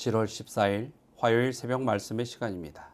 7월 14일 화요일 새벽 말씀의 시간입니다.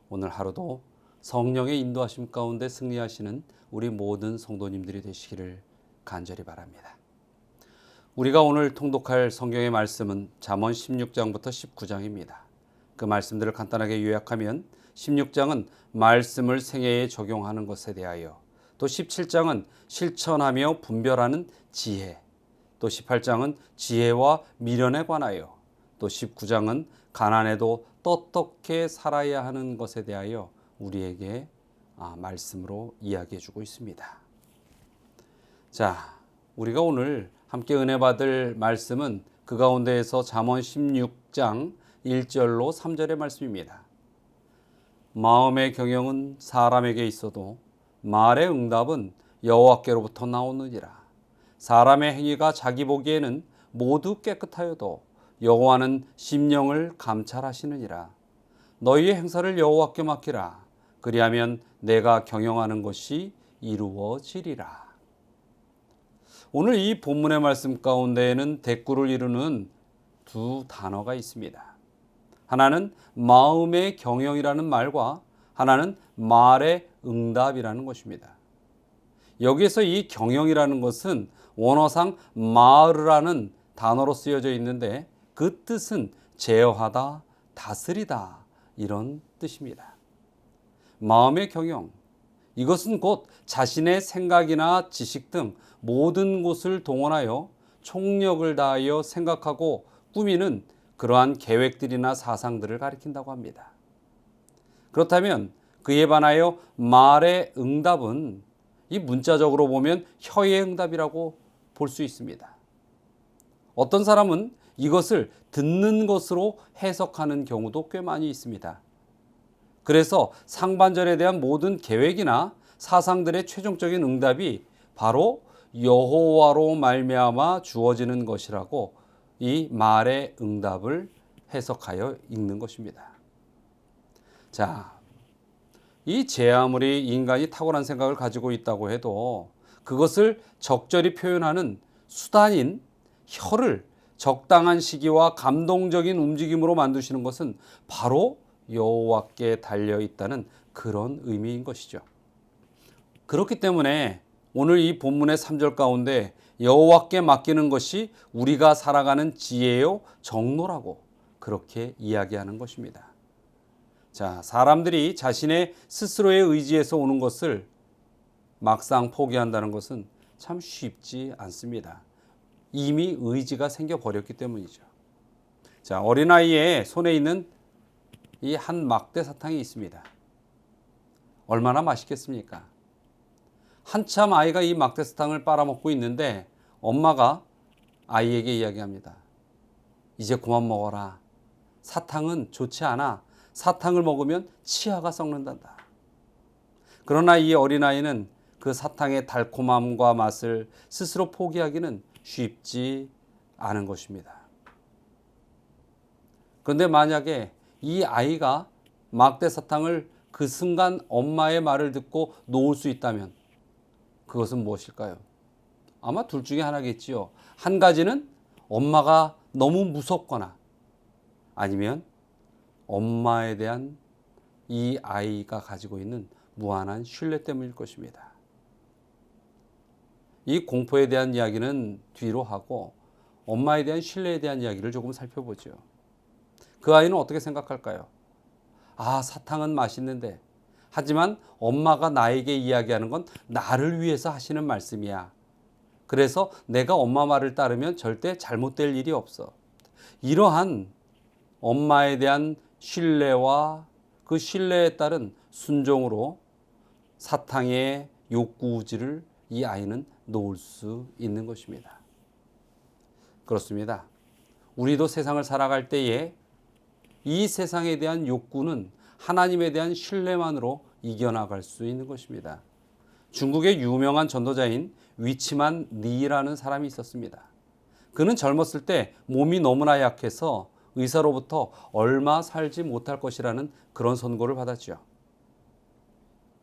오늘 하루도 성령의 인도하심 가운데 승리하시는 우리 모든 성도님들이 되시기를 간절히 바랍니다. 우리가 오늘 통독할 성경의 말씀은 잠언 16장부터 19장입니다. 그 말씀들을 간단하게 요약하면 16장은 말씀을 생애에 적용하는 것에 대하여, 또 17장은 실천하며 분별하는 지혜, 또 18장은 지혜와 미련에 관하여, 또 19장은 가난해도 떳떳게 살아야 하는 것에 대하여 우리에게 말씀으로 이야기해 주고 있습니다. 자, 우리가 오늘 함께 은혜 받을 말씀은 그 가운데에서 잠언 16장 1절로 3절의 말씀입니다. 마음의 경영은 사람에게 있어도 말의 응답은 여호와께로부터 나오느니라. 사람의 행위가 자기 보기에는 모두 깨끗하여도 여호와는 심령을 감찰하시느니라. 너희의 행사를 여호와께 맡기라. 그리하면 내가 경영하는 것이 이루어지리라. 오늘 이 본문의 말씀 가운데에는 대꾸를 이루는 두 단어가 있습니다. 하나는 마음의 경영이라는 말과 하나는 말의 응답이라는 것입니다. 여기에서 이 경영이라는 것은 원어상 마르라는 단어로 쓰여져 있는데 그 뜻은 제어하다, 다스리다 이런 뜻입니다. 마음의 경영, 이것은 곧 자신의 생각이나 지식 등 모든 것을 동원하여 총력을 다하여 생각하고 꾸미는 그러한 계획들이나 사상들을 가리킨다고 합니다. 그렇다면 그에 반하여 말의 응답은 이 문자적으로 보면 혀의 응답이라고 볼 수 있습니다. 어떤 사람은 이것을 듣는 것으로 해석하는 경우도 꽤 많이 있습니다. 그래서 상반절에 대한 모든 계획이나 사상들의 최종적인 응답이 바로 여호와로 말미암아 주어지는 것이라고 이 말의 응답을 해석하여 읽는 것입니다. 자, 제 아무리 인간이 탁월한 생각을 가지고 있다고 해도 그것을 적절히 표현하는 수단인 혀를 적당한 시기와 감동적인 움직임으로 만드시는 것은 바로 여호와께 달려 있다는 그런 의미인 것이죠. 그렇기 때문에 오늘 이 본문의 3절 가운데 여호와께 맡기는 것이 우리가 살아가는 지혜요 정로라고 그렇게 이야기하는 것입니다. 자, 사람들이 자신의 스스로의 의지에서 오는 것을 막상 포기한다는 것은 참 쉽지 않습니다. 이미 의지가 생겨버렸기 때문이죠. 자, 어린아이의 손에 있는 이 한 막대 사탕이 있습니다. 얼마나 맛있겠습니까? 한참 아이가 이 막대 사탕을 빨아먹고 있는데 엄마가 아이에게 이야기합니다. 이제 그만 먹어라. 사탕은 좋지 않아. 사탕을 먹으면 치아가 썩는단다. 그러나 이 어린아이는 그 사탕의 달콤함과 맛을 스스로 포기하기는 쉽지 않은 것입니다. 그런데 만약에 이 아이가 막대 사탕을 그 순간 엄마의 말을 듣고 놓을 수 있다면 그것은 무엇일까요? 아마 둘 중에 하나겠지요. 한 가지는 엄마가 너무 무섭거나 아니면 엄마에 대한 이 아이가 가지고 있는 무한한 신뢰 때문일 것입니다. 이 공포에 대한 이야기는 뒤로 하고 엄마에 대한 신뢰에 대한 이야기를 조금 살펴보죠. 그 아이는 어떻게 생각할까요? 사탕은 맛있는데 하지만 엄마가 나에게 이야기하는 건 나를 위해서 하시는 말씀이야. 그래서 내가 엄마 말을 따르면 절대 잘못될 일이 없어. 이러한 엄마에 대한 신뢰와 그 신뢰에 따른 순종으로 사탕의 욕구지를 이 아이는 놓을 수 있는 것입니다. 그렇습니다. 우리도 세상을 살아갈 때에 이 세상에 대한 욕구는 하나님에 대한 신뢰만으로 이겨나갈 수 있는 것입니다. 중국의 유명한 전도자인 위치만 니라는 사람이 있었습니다. 그는 젊었을 때 몸이 너무나 약해서 의사로부터 얼마 살지 못할 것이라는 그런 선고를 받았죠.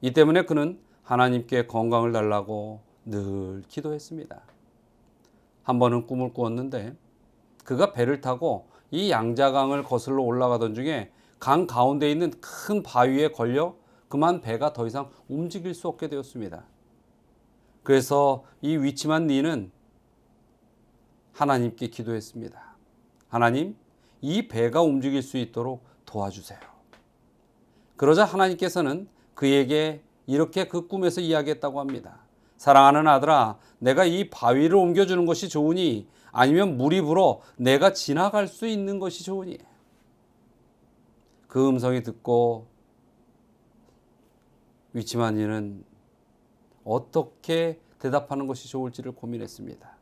이 때문에 그는 하나님께 건강을 달라고 늘 기도했습니다. 한 번은 꿈을 꾸었는데 그가 배를 타고 이 양자강을 거슬러 올라가던 중에 강 가운데 있는 큰 바위에 걸려 그만 배가 더 이상 움직일 수 없게 되었습니다. 그래서 이 위치만 니는 하나님께 기도했습니다. 하나님, 이 배가 움직일 수 있도록 도와주세요. 그러자 하나님께서는 그에게 이렇게 그 꿈에서 이야기했다고 합니다. 사랑하는 아들아, 내가 이 바위를 옮겨주는 것이 좋으니 아니면 물이 불어 내가 지나갈 수 있는 것이 좋으니. 그 음성이 듣고 위치만이는 어떻게 대답하는 것이 좋을지를 고민했습니다.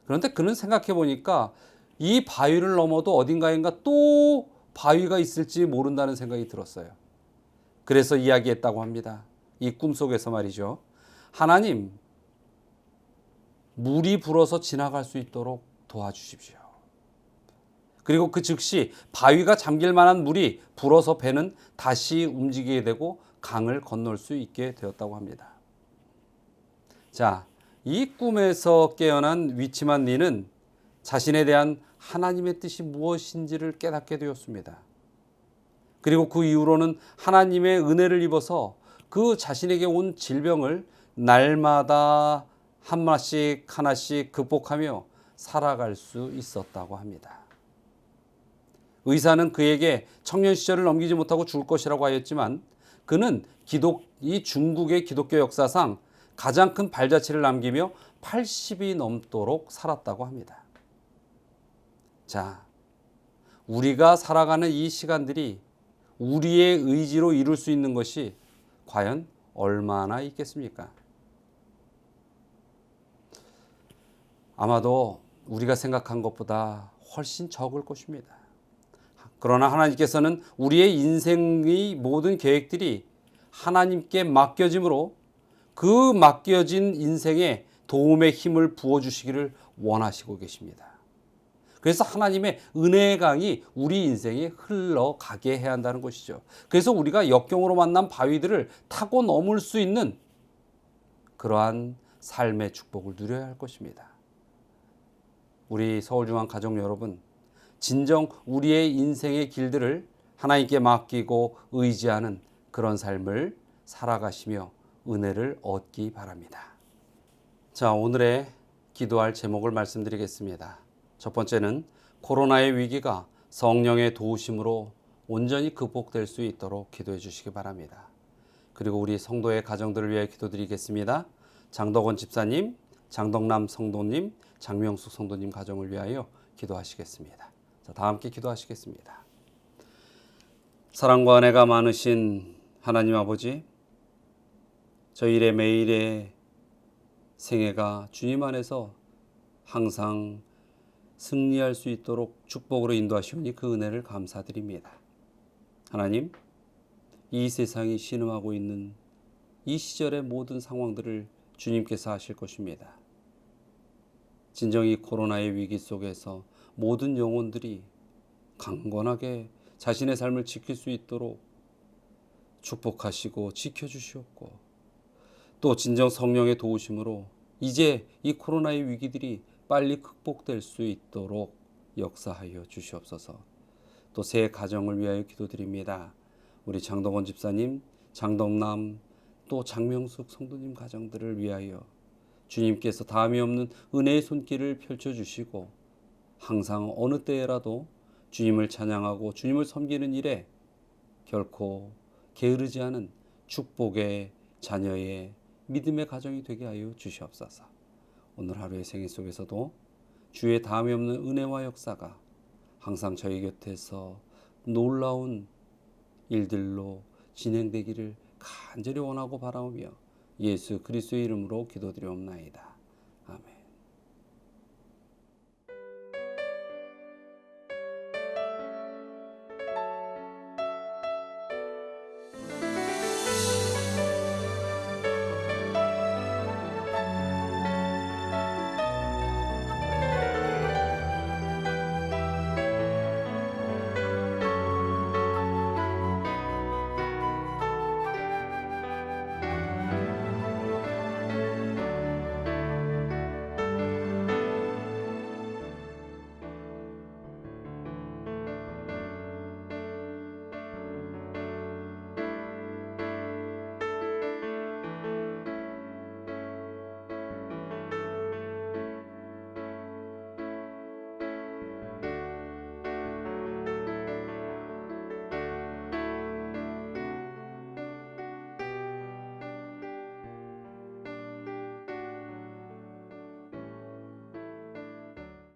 그런데 그는 생각해 보니까 이 바위를 넘어도 어딘가인가 또 바위가 있을지 모른다는 생각이 들었어요. 그래서 이야기했다고 합니다. 이 꿈속에서 말이죠. 하나님, 물이 불어서 지나갈 수 있도록 도와주십시오. 그리고 그 즉시 바위가 잠길 만한 물이 불어서 배는 다시 움직이게 되고 강을 건널 수 있게 되었다고 합니다. 자, 이 꿈에서 깨어난 위치만 니는 자신에 대한 하나님의 뜻이 무엇인지를 깨닫게 되었습니다. 그리고 그 이후로는 하나님의 은혜를 입어서 그 자신에게 온 질병을 날마다 하나씩 극복하며 살아갈 수 있었다고 합니다. 의사는 그에게 청년 시절을 넘기지 못하고 죽을 것이라고 하였지만 그는 이 중국의 기독교 역사상 가장 큰 발자취를 남기며 80이 넘도록 살았다고 합니다. 자, 우리가 살아가는 이 시간들이 우리의 의지로 이룰 수 있는 것이 과연 얼마나 있겠습니까? 아마도 우리가 생각한 것보다 훨씬 적을 것입니다. 그러나 하나님께서는 우리의 인생의 모든 계획들이 하나님께 맡겨짐으로 그 맡겨진 인생에 도움의 힘을 부어주시기를 원하시고 계십니다. 그래서 하나님의 은혜의 강이 우리 인생에 흘러가게 해야 한다는 것이죠. 그래서 우리가 역경으로 만난 바위들을 타고 넘을 수 있는 그러한 삶의 축복을 누려야 할 것입니다. 우리 서울중앙 가족 여러분, 진정 우리의 인생의 길들을 하나님께 맡기고 의지하는 그런 삶을 살아가시며 은혜를 얻기 바랍니다. 자, 오늘의 기도할 제목을 말씀드리겠습니다. 첫 번째는 코로나의 위기가 성령의 도우심으로 온전히 극복될 수 있도록 기도해 주시기 바랍니다. 그리고 우리 성도의 가정들을 위해 기도드리겠습니다. 장덕원 집사님, 장덕남 성도님, 장명숙 성도님 가정을 위하여 기도하시겠습니다. 자, 다 함께 기도하시겠습니다. 사랑과 은혜가 많으신 하나님 아버지, 저희의 매일의 생애가 주님 안에서 항상 승리할 수 있도록 축복으로 인도하시오니 그 은혜를 감사드립니다. 하나님, 이 세상이 신음하고 있는 이 시절의 모든 상황들을 주님께서 하실 것입니다. 진정이 코로나의 위기 속에서 모든 영혼들이 강건하게 자신의 삶을 지킬 수 있도록 축복하시고 지켜주시옵고, 또 진정 성령의 도우심으로 이제 이 코로나의 위기들이 빨리 극복될 수 있도록 역사하여 주시옵소서. 또 새 가정을 위하여 기도드립니다. 우리 장덕원 집사님, 장덕남, 또 장명숙 성도님 가정들을 위하여 주님께서 다함이 없는 은혜의 손길을 펼쳐주시고 항상 어느 때라도 주님을 찬양하고 주님을 섬기는 일에 결코 게으르지 않은 축복의 자녀의 믿음의 가정이 되게 하여 주시옵소서. 오늘 하루의 생애 속에서도 주의 다함이 없는 은혜와 역사가 항상 저희 곁에서 놀라운 일들로 진행되기를 간절히 원하고 바라오며 예수 그리스도의 이름으로 기도드리옵나이다. 아멘.